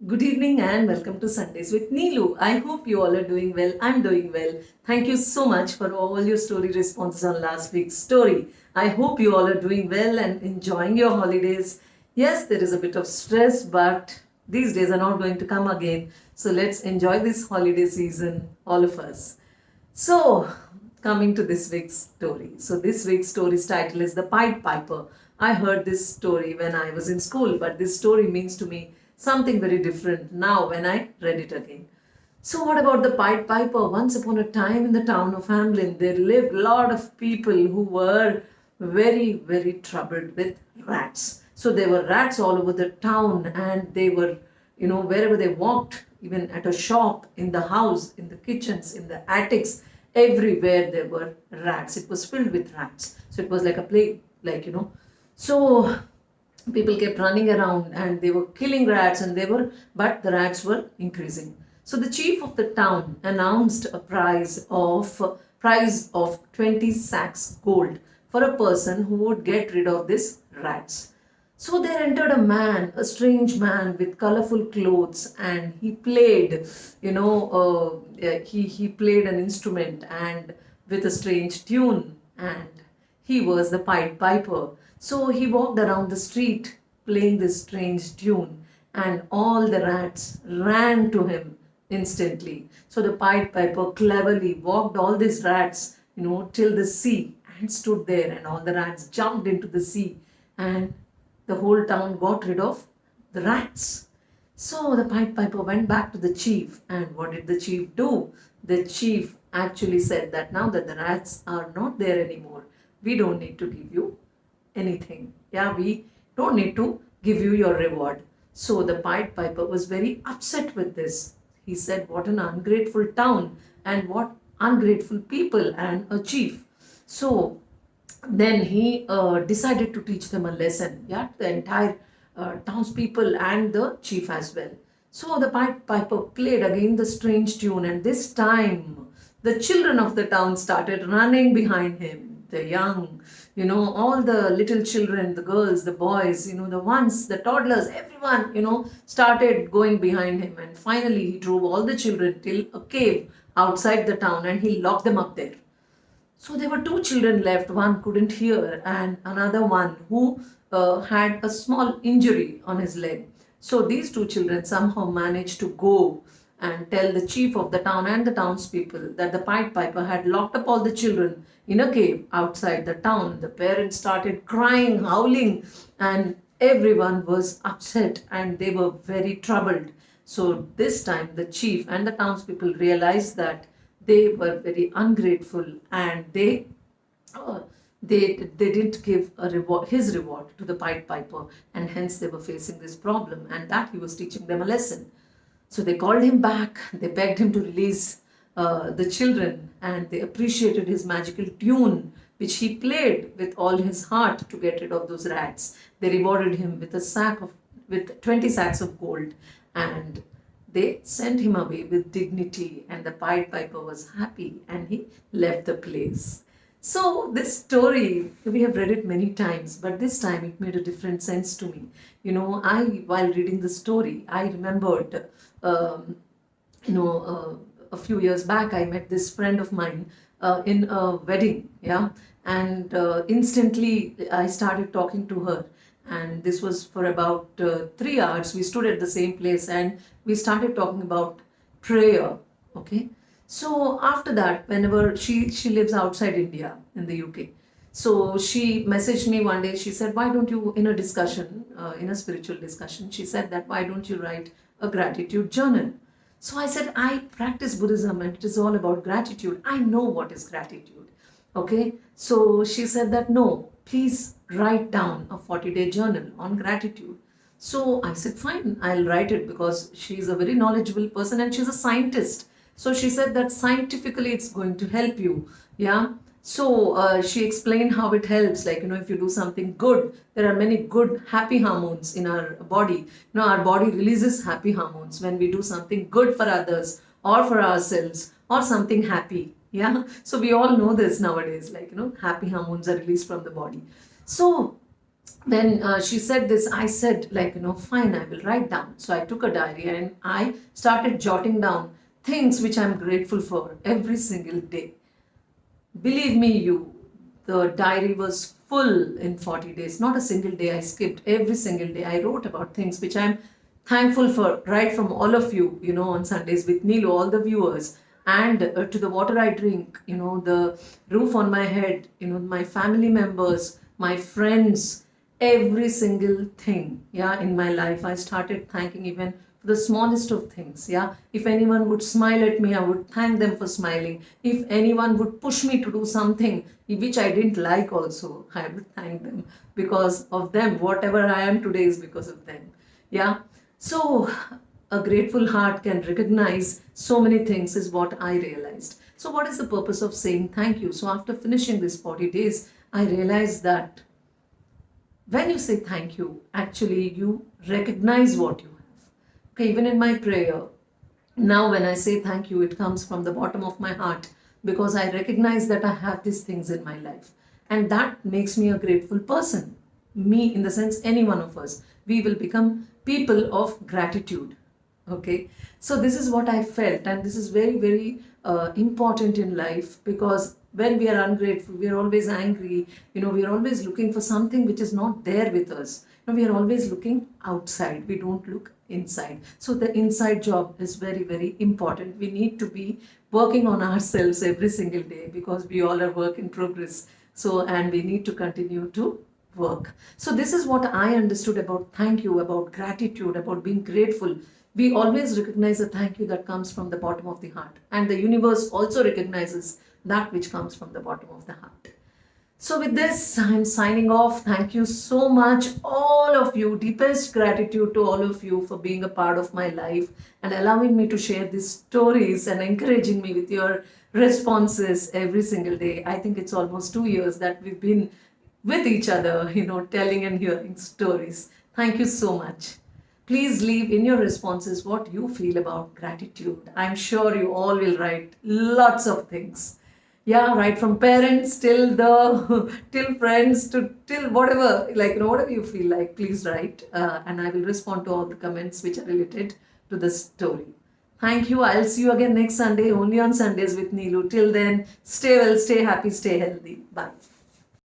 Good evening and welcome to Sundays with Neelu. I hope you all are doing well. I'm doing well. Thank you so much for all your story responses on last week's story. I hope you all are doing well and enjoying your holidays. Yes, there is a bit of stress, but these days are not going to come again. So let's enjoy this holiday season, all of us. So, coming to this week's story. So, this week's story's title is The Pied Piper. I heard this story when I was in school, but this story means to me something very different now when I read it again. So, what about the Pied Piper? Once upon a time in the town of Hamlin, there lived a lot of people who were very, very troubled with rats. So, there were rats all over the town, and they were, wherever they walked, even at a shop, in the house, in the kitchens, in the attics, everywhere there were rats. It was filled with rats. So, it was like a plague, So, people kept running around and they were killing rats but the rats were increasing. So the chief of the town announced a prize of 20 sacks gold for a person who would get rid of these rats. So there entered a man, a strange man with colorful clothes, and he played, he played an instrument and with a strange tune, and he was the Pied Piper. So he walked around the street playing this strange tune, and all the rats ran to him instantly. So the Pied Piper cleverly walked all these rats, till the sea and stood there, and all the rats jumped into the sea, and the whole town got rid of the rats. So the Pied Piper went back to the chief, and what did the chief do? The chief actually said that now that the rats are not there anymore, we don't need to give you anything. Yeah, we don't need to give you your reward. So the Pied Piper was very upset with this. He said, what an ungrateful town and what ungrateful people and a chief. So then he decided to teach them a lesson, yeah, the entire townspeople and the chief as well. So the Pied Piper played again the strange tune, and this time the children of the town started running behind him. The young, all the little children, the girls, the boys, the ones, the toddlers, everyone, started going behind him. And finally, he drove all the children till a cave outside the town and he locked them up there. So there were two children left. One couldn't hear, and another one who had a small injury on his leg. So these two children somehow managed to go and tell the chief of the town and the townspeople that the Pied Piper had locked up all the children in a cave outside the town. The parents started crying, howling, and everyone was upset and they were very troubled. So this time the chief and the townspeople realized that they were very ungrateful, and uh, they didn't give his reward to the Pied Piper, and hence they were facing this problem, and that he was teaching them a lesson. So they called him back, they begged him to release the children, and they appreciated his magical tune, which he played with all his heart to get rid of those rats. They rewarded him with 20 sacks of gold, and they sent him away with dignity, and the Pied Piper was happy and he left the place. So, this story, we have read it many times, but this time it made a different sense to me. While reading the story, I remembered, um, a few years back, I met this friend of mine in a wedding, yeah, and instantly I started talking to her, and this was for about 3 hours. We stood at the same place and we started talking about prayer. Okay, so after that, whenever she lives outside India in the UK, so she messaged me one day. She said, why don't you, in a discussion, in a spiritual discussion, she said that why don't you write a gratitude journal? So I said, I practice Buddhism and it is all about gratitude. I know what is gratitude. Okay, so she said that no, please write down a 40-day journal on gratitude. So I said, fine, I'll write it, because she's a very knowledgeable person and she's a scientist. So she said that scientifically it's going to help you. Yeah. So she explained how it helps. Like, if you do something good, there are many good, happy hormones in our body. Our body releases happy hormones when we do something good for others or for ourselves or something happy. Yeah. So we all know this nowadays. Like, happy hormones are released from the body. So when she said this, I said, like, fine, I will write down. So I took a diary and I started jotting down things which I'm grateful for every single day. Believe me, the diary was full in 40 days. Not a single day I skipped. Every single day I wrote about things which I'm thankful for, right from all of you, on Sundays with Neelu, all the viewers, and to the water I drink, the roof on my head, my family members, my friends, every single thing, yeah, in my life. I started thanking even for the smallest of things, yeah. If anyone would smile at me, I would thank them for smiling. If anyone would push me to do something which I didn't like also, I would thank them. Because of them, whatever I am today is because of them, yeah. So a grateful heart can recognize so many things is what I realized. So what is the purpose of saying thank you? So after finishing this 40 days, I realized that when you say thank you, actually you recognize what you have. Okay, even in my prayer, now when I say thank you, it comes from the bottom of my heart because I recognize that I have these things in my life. And that makes me a grateful person. Me, in the sense, any one of us, we will become people of gratitude. Okay, so this is what I felt, and this is very, very important in life, because when we are ungrateful, we are always angry, we are always looking for something which is not there with us. We are always looking outside, we don't look inside. So the inside job is very, very important. We need to be working on ourselves every single day, because we all are work in progress. So, and we need to continue to work. So this is what I understood about thank you, about gratitude, about being grateful. We always recognize a thank you that comes from the bottom of the heart, and the universe also recognizes that which comes from the bottom of the heart. So with this, I'm signing off. Thank you so much, all of you. Deepest gratitude to all of you for being a part of my life and allowing me to share these stories and encouraging me with your responses every single day. I think it's almost 2 years that we've been with each other, telling and hearing stories. Thank you so much. Please leave in your responses what you feel about gratitude. I'm sure you all will write lots of things. Yeah, right from parents till the till friends to till whatever, like, whatever you feel like, please write, and I will respond to all the comments which are related to the story. Thank you. I'll see you again next Sunday, only on Sundays with Neelu. Till then, stay well, stay happy, stay healthy. Bye.